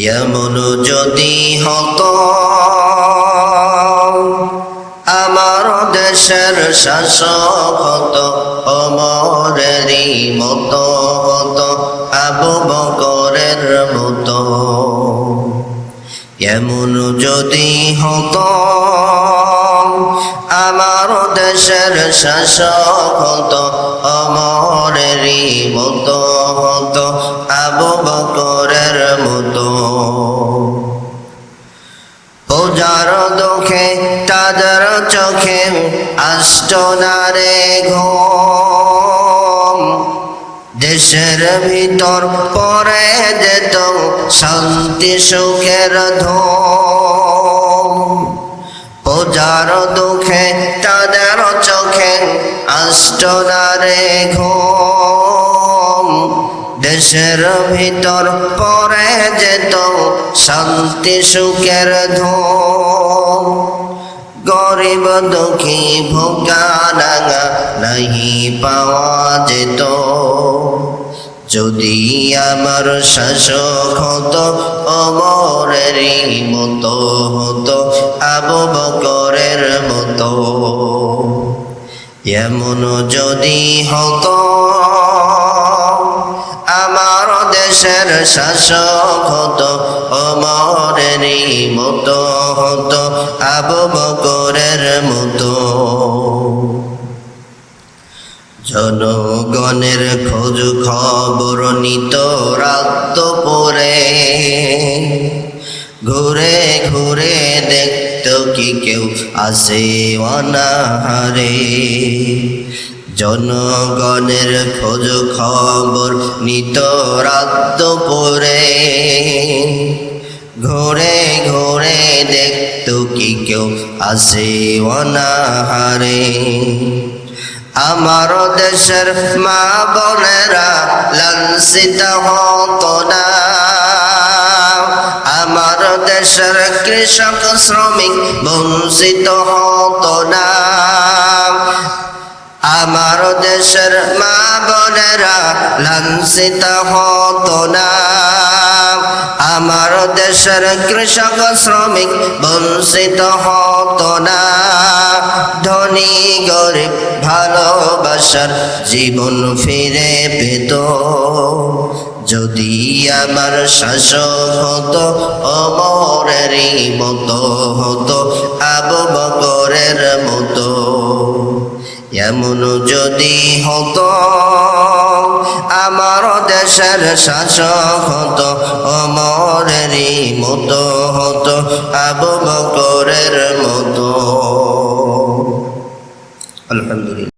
এমন যদি হতো আমার দেশের শাসক হতো ওমরেরই মতো হতো আবু বকরের মতো। এমন যদি হতো আমার দেশের শাসক হতো ওমরেরই মতো হতো আবু বকরের মতো। পূজার দুঃখে তাদের চোখে আসতো না রে ঘুম, দেশের ভিতর পড়ে যেত শান্তি সুখের ধুম। পূজার দুঃখে তাদের চোখে আসতো না রে ঘুম, দেশের ভিতর পড়ে যেত শান্তি সুখের ধুম। গরিব দুঃখী ভোগা ডাঙা নাহি পাওয়া যেত যদি আমার শাসক হতো ওমরেরই মতো হতো আবু বকরের মতো। এমন যদি হতো আমার দেশের শাসক হতো ওমরেরই মতো হতো আবু বকরের মতো। জনগণের খোঁজ খবর নিত রাত পরে, ঘুরে ঘুরে দেখত কি কেউ আসে অনাহারে। জনগণের খোঁজ খবর নিত রাত পরে, ঘুরে ঘুরে দেখত কি কেউ আসে অনাহারে। আমার দেশের মা বোনেরা লাঞ্ছিত হতো না, আমার দেশের কৃষক শ্রমিক বঞ্চিত হতো না। আমার দেশের মা বোনেরা লাঞ্ছিত হতো না, আমার দেশের কৃষক শ্রমিক বঞ্চিত হতো না। ধনী গরিব ভালোবাসার জীবন ফিরে পেত যদি আমার শাসক হতো ওমরেরই মতো হতো আবু বকরের মতো। এমন যদি হতো আমার দেশের শাসক হতো ওমরেরই মতো হতো আবু বকরের মতো। আলহামদুলিল্লাহ।